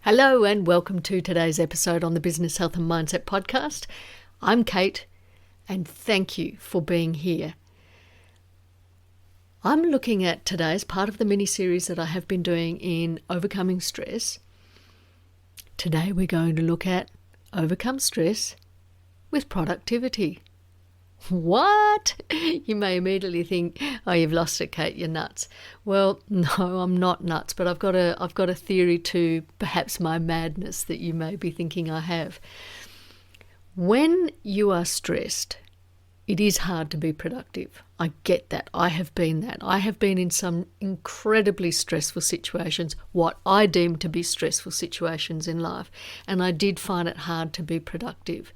Hello and welcome to today's episode on the Business Health and Mindset podcast. I'm Kate and thank you for being here. I'm looking at today as part of the mini-series that I have been doing in overcoming stress. Today we're going to look at overcome stress with productivity. What? You may immediately think, oh, you've lost it, Kate, you're nuts. Well, no, I'm not nuts, but I've got a theory to perhaps my madness that you may be thinking I have. When you are stressed, it is hard to be productive. I get that. I have been that. I have been in some incredibly stressful situations, what I deem to be stressful situations in life, and I did find it hard to be productive.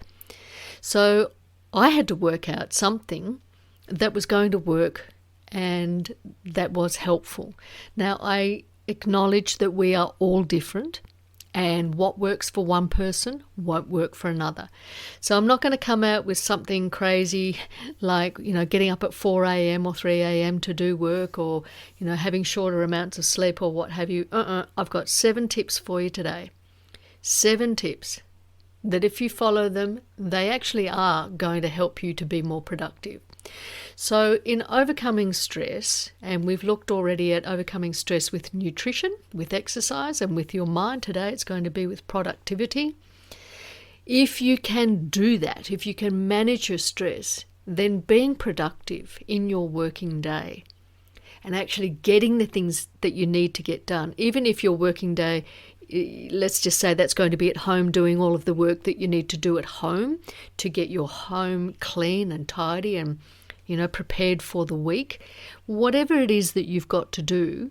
So I had to work out something that was going to work and that was helpful. Now, I acknowledge that we are all different and what works for one person won't work for another. So I'm not going to come out with something crazy like, getting up at 4 a.m. or 3 a.m. to do work or, having shorter amounts of sleep or what have you. I've got 7 tips for you today. 7 tips that if you follow them, they actually are going to help you to be more productive. So in overcoming stress, and we've looked already at overcoming stress with nutrition, with exercise, and with your mind. Today it's going to be with productivity. If you can do that, if you can manage your stress, then being productive in your working day and actually getting the things that you need to get done, even if your working day, let's just say that's going to be at home doing all of the work that you need to do at home to get your home clean and tidy and, prepared for the week. Whatever it is that you've got to do,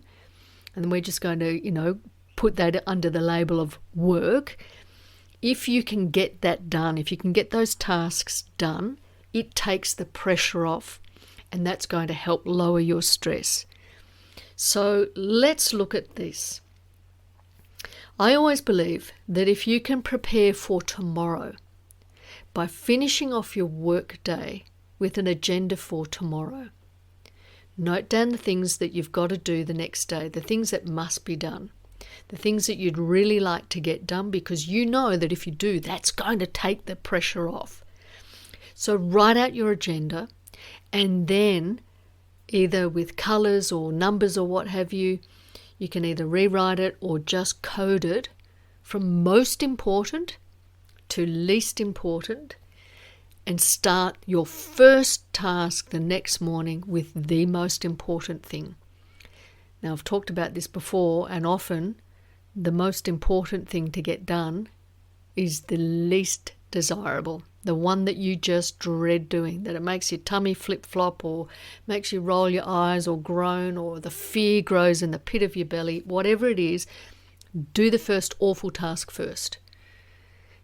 and we're just going to, put that under the label of work. If you can get that done, if you can get those tasks done, it takes the pressure off and that's going to help lower your stress. So let's look at this. I always believe that if you can prepare for tomorrow by finishing off your work day with an agenda for tomorrow, note down the things that you've got to do the next day, the things that must be done, the things that you'd really like to get done because you know that if you do, that's going to take the pressure off. So write out your agenda and then either with colours or numbers or what have you, you can either rewrite it or just code it from most important to least important and start your first task the next morning with the most important thing. Now, I've talked about this before, and often the most important thing to get done is the least desirable, the one that you just dread doing, that it makes your tummy flip-flop or makes you roll your eyes or groan or the fear grows in the pit of your belly. Whatever it is, do the first awful task first.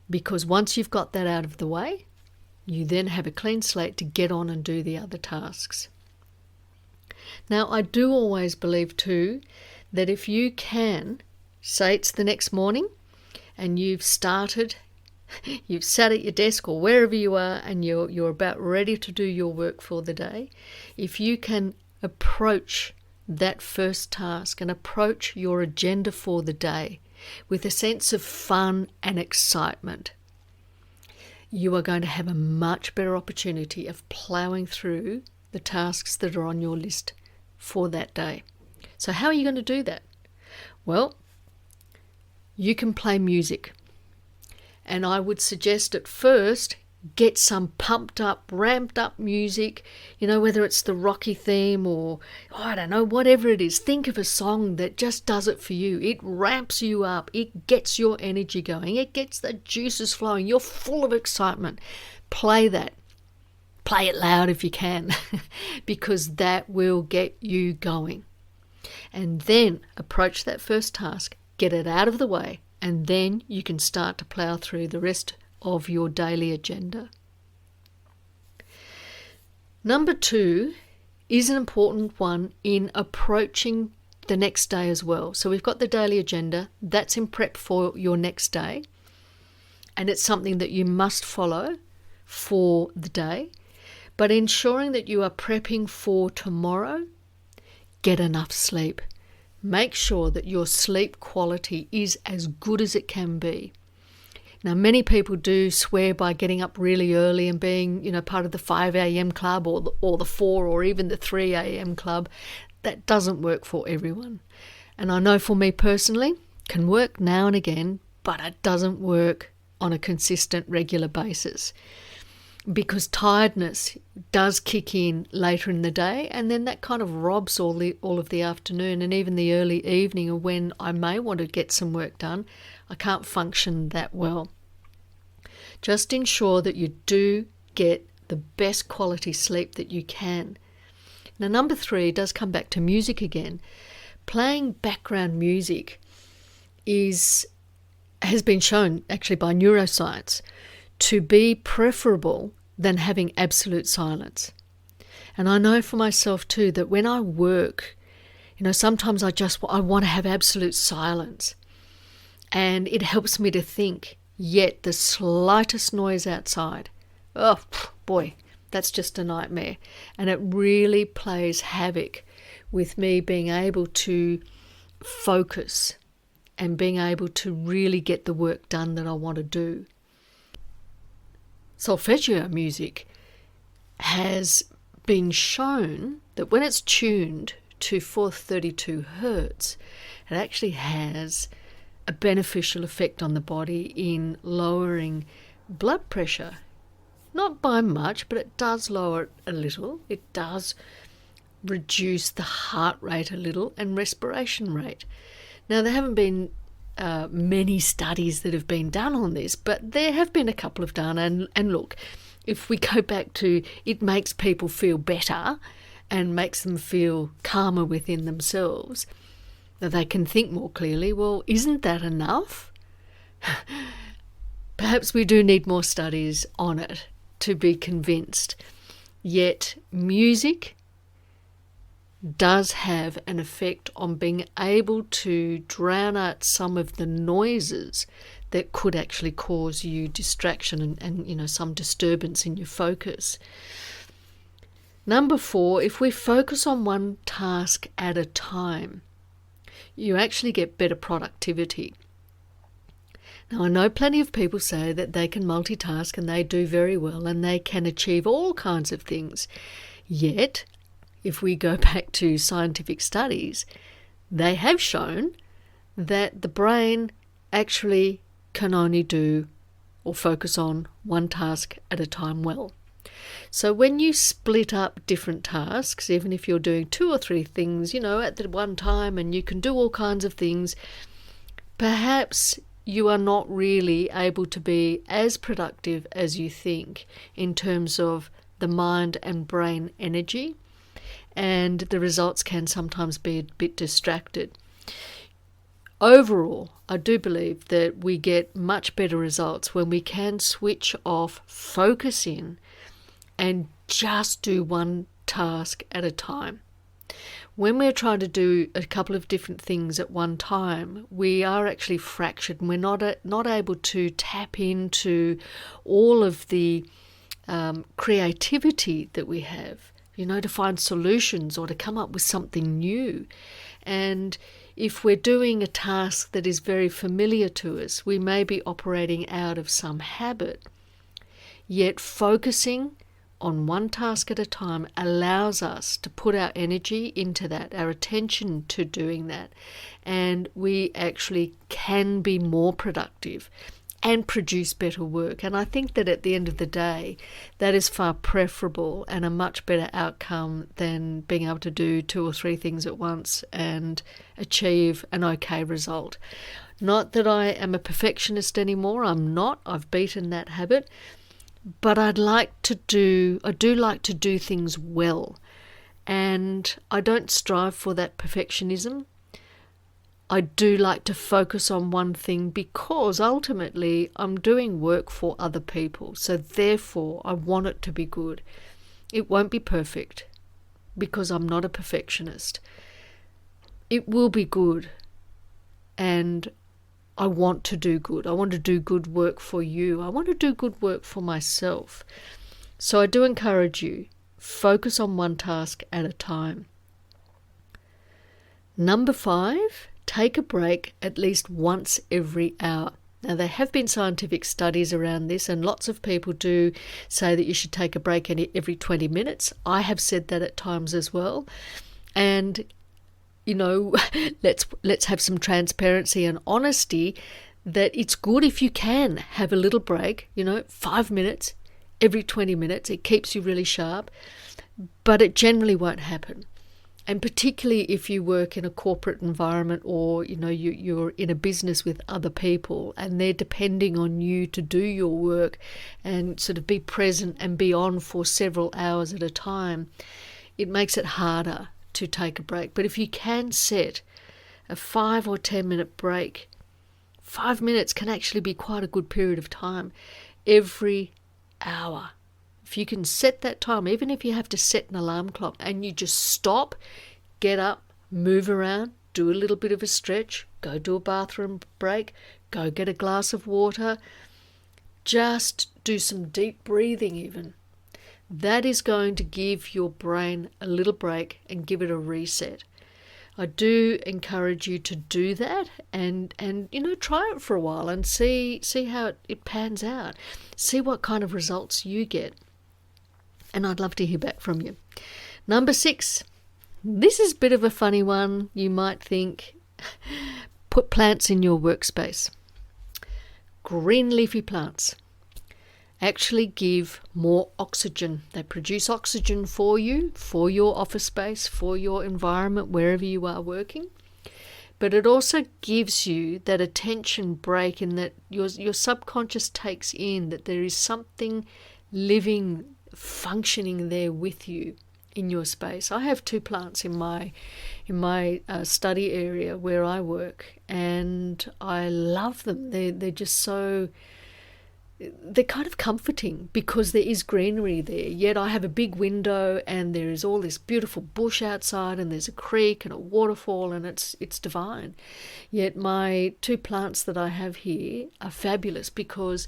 Because once you've got that out of the way, you then have a clean slate to get on and do the other tasks. Now, I do always believe too that if you can, say it's the next morning and you've sat at your desk or wherever you are and you're about ready to do your work for the day, if you can approach that first task and approach your agenda for the day with a sense of fun and excitement, you are going to have a much better opportunity of ploughing through the tasks that are on your list for that day. So how are you going to do that? Well, you can play music. And I would suggest at first, get some pumped up, ramped up music, whether it's the Rocky theme or, I don't know, whatever it is. Think of a song that just does it for you. It ramps you up. It gets your energy going. It gets the juices flowing. You're full of excitement. Play that. Play it loud if you can, because that will get you going. And then approach that first task, get it out of the way, and then you can start to plough through the rest of your daily agenda. Number 2 is an important one in approaching the next day as well. So we've got the daily agenda. That's in prep for your next day. And it's something that you must follow for the day. But ensuring that you are prepping for tomorrow, get enough sleep. make sure that your sleep quality is as good as it can be. Now, many people do swear by getting up really early and being, part of the 5 a.m. club or the 4 or even the 3 a.m. club. That doesn't work for everyone. And I know for me personally, can work now and again, but it doesn't work on a consistent, regular basis, because tiredness does kick in later in the day, and then that kind of robs all of the afternoon and even the early evening of when I may want to get some work done. I can't function that well. Just ensure that you do get the best quality sleep that you can. Now, number 3 does come back to music again. Playing background music has been shown actually by neuroscience to be preferable than having absolute silence. And I know for myself too that when I work, sometimes I want to have absolute silence, and it helps me to think. Yet the slightest noise outside, oh boy, that's just a nightmare. And it really plays havoc with me being able to focus and being able to really get the work done that I want to do. Solfeggio music has been shown that when it's tuned to 432 hertz, it actually has a beneficial effect on the body in lowering blood pressure. Not by much, but it does lower it a little. It does reduce the heart rate a little and respiration rate. Now, there haven't been many studies that have been done on this, but there have been a couple of done. And look, if we go back to it makes people feel better and makes them feel calmer within themselves, that they can think more clearly, well, isn't that enough? Perhaps we do need more studies on it to be convinced. Yet music does have an effect on being able to drown out some of the noises that could actually cause you distraction and some disturbance in your focus. Number 4, if we focus on one task at a time, you actually get better productivity. Now, I know plenty of people say that they can multitask and they do very well and they can achieve all kinds of things. Yet, if we go back to scientific studies, they have shown that the brain actually can only do or focus on one task at a time well. So when you split up different tasks, even if you're doing 2 or 3 things, at the one time, and you can do all kinds of things, perhaps you are not really able to be as productive as you think in terms of the mind and brain energy, and the results can sometimes be a bit distracted. Overall, I do believe that we get much better results when we can switch off, focus in, and just do one task at a time. When we're trying to do a couple of different things at one time, we are actually fractured and we're not able to tap into all of the creativity that we have, to find solutions or to come up with something new. And if we're doing a task that is very familiar to us, we may be operating out of some habit. Yet focusing on one task at a time allows us to put our energy into that, our attention to doing that, and we actually can be more productive and produce better work. And I think that at the end of the day, that is far preferable and a much better outcome than being able to do 2 or 3 things at once and achieve an okay result. Not that I am a perfectionist anymore, I'm not, I've beaten that habit. But I do like to do things well, and I don't strive for that perfectionism. I do like to focus on one thing because ultimately I'm doing work for other people, so therefore I want it to be good. It won't be perfect because I'm not a perfectionist. It will be good, and I want to do good. I want to do good work for you. I want to do good work for myself. So I do encourage you, focus on one task at a time. Number 5, take a break at least once every hour. Now, there have been scientific studies around this, and lots of people do say that you should take a break every 20 minutes. I have said that at times as well. And, let's have some transparency and honesty that it's good if you can have a little break, 5 minutes every 20 minutes. It keeps you really sharp, but it generally won't happen. And particularly if you work in a corporate environment or, you're in a business with other people and they're depending on you to do your work and sort of be present and be on for several hours at a time, it makes it harder to take a break. But if you can set a 5 or 10 minute break, 5 minutes can actually be quite a good period of time every hour. If you can set that time, even if you have to set an alarm clock and you just stop, get up, move around, do a little bit of a stretch, go do a bathroom break, go get a glass of water, just do some deep breathing even. That is going to give your brain a little break and give it a reset. I do encourage you to do that and try it for a while and see how it pans out. See what kind of results you get. And I'd love to hear back from you. Number 6, this is a bit of a funny one. You might think, put plants in your workspace. Green leafy plants actually give more oxygen. They produce oxygen for you, for your office space, for your environment, wherever you are working. But it also gives you that attention break in that your subconscious takes in that there is something living, functioning there with you in your space. I have 2 plants in my study area where I work, and I love them. They're just so, they're kind of comforting because there is greenery there. Yet I have a big window and there is all this beautiful bush outside and there's a creek and a waterfall and it's divine. Yet my 2 plants that I have here are fabulous because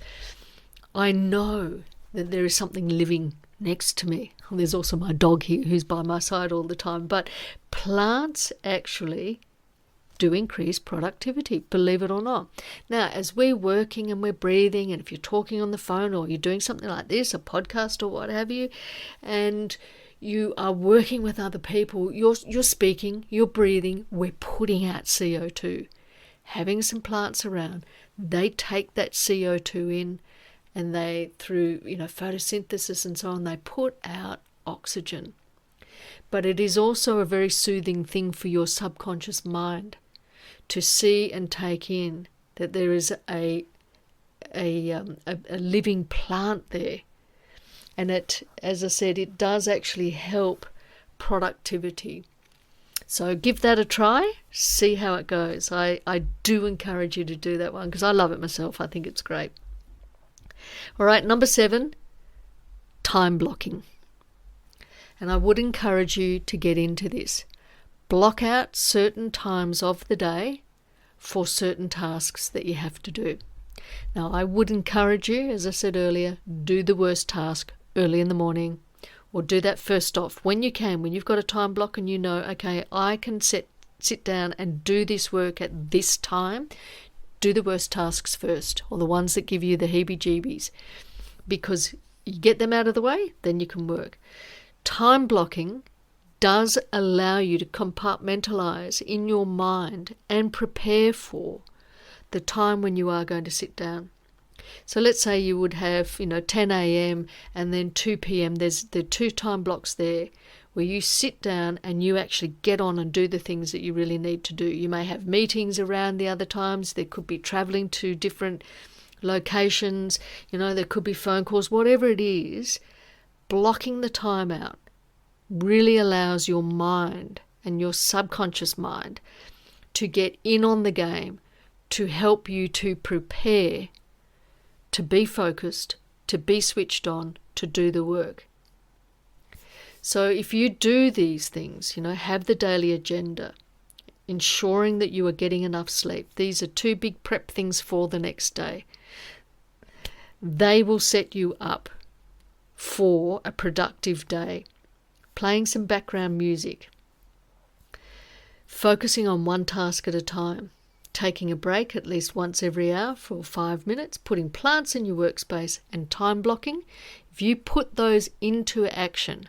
I know that there is something living next to me. And there's also my dog here who's by my side all the time. But plants actually do increase productivity, believe it or not. Now, as we're working and we're breathing, and if you're talking on the phone or you're doing something like this, a podcast or what have you, and you are working with other people, you're speaking, you're breathing, we're putting out CO2. Having some plants around, they take that CO2 in, and they, through photosynthesis and so on, they put out oxygen. But it is also a very soothing thing for your subconscious mind to see and take in that there is a living plant there. And it, as I said, it does actually help productivity. So give that a try, see how it goes. I do encourage you to do that one because I love it myself. I think it's great. All right, number 7, time blocking. And I would encourage you to get into this. Block out certain times of the day for certain tasks that you have to do. Now, I would encourage you, as I said earlier, do the worst task early in the morning, or do that first off when you can, when you've got a time block and you know, okay, I can sit down and do this work at this time. Do the worst tasks first, or the ones that give you the heebie-jeebies, because you get them out of the way, then you can work. Time blocking does allow you to compartmentalize in your mind and prepare for the time when you are going to sit down. So let's say you would have 10 a.m. and then 2 p.m. There are 2 time blocks there where you sit down and you actually get on and do the things that you really need to do. You may have meetings around the other times. There could be traveling to different locations. There could be phone calls. Whatever it is, blocking the time out really allows your mind and your subconscious mind to get in on the game, to help you to prepare, to be focused, to be switched on, to do the work. So if you do these things, have the daily agenda, ensuring that you are getting enough sleep. These are 2 big prep things for the next day. They will set you up for a productive day. Playing some background music. focusing on one task at a time, taking a break at least once every hour for 5 minutes, putting plants in your workspace, and time blocking. If you put those into action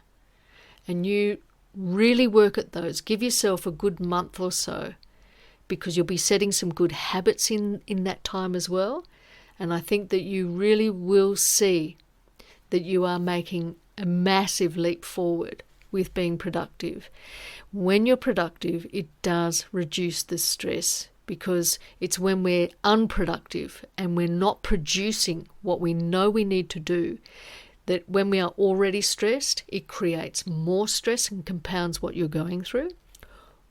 and you really work at those, give yourself a good month or so, because you'll be setting some good habits in that time as well. And I think that you really will see that you are making a massive leap forward with being productive. When you're productive, it does reduce the stress, because it's when we're unproductive and we're not producing what we know we need to do, that when we are already stressed, it creates more stress and compounds what you're going through.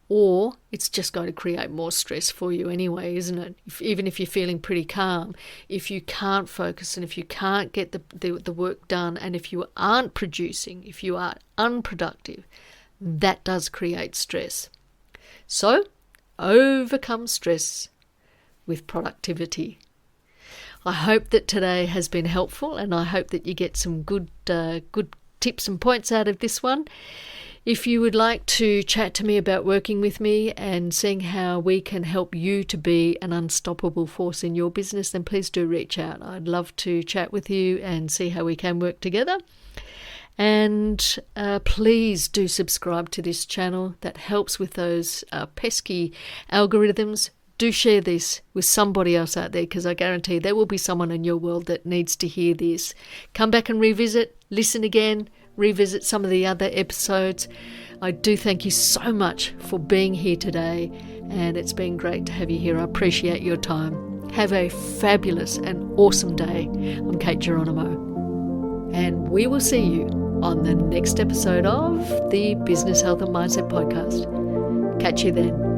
Or it's just going to create more stress for you anyway, isn't it? Even if you're feeling pretty calm, if you can't focus and if you can't get the work done, and if you aren't producing, if you are unproductive, that does create stress. So, overcome stress with productivity. I hope that today has been helpful, and I hope that you get some good tips and points out of this one. If you would like to chat to me about working with me and seeing how we can help you to be an unstoppable force in your business, then please do reach out. I'd love to chat with you and see how we can work together. And please do subscribe to this channel. That helps with those pesky algorithms. Do share this with somebody else out there, because I guarantee there will be someone in your world that needs to hear this. Come back and revisit, listen again, revisit some of the other episodes. I do thank you so much for being here today, and it's been great to have you here. I appreciate your time. Have a fabulous and awesome day. I'm Kate Geronimo, and we will see you on the next episode of the Business Health and Mindset Podcast. Catch you then.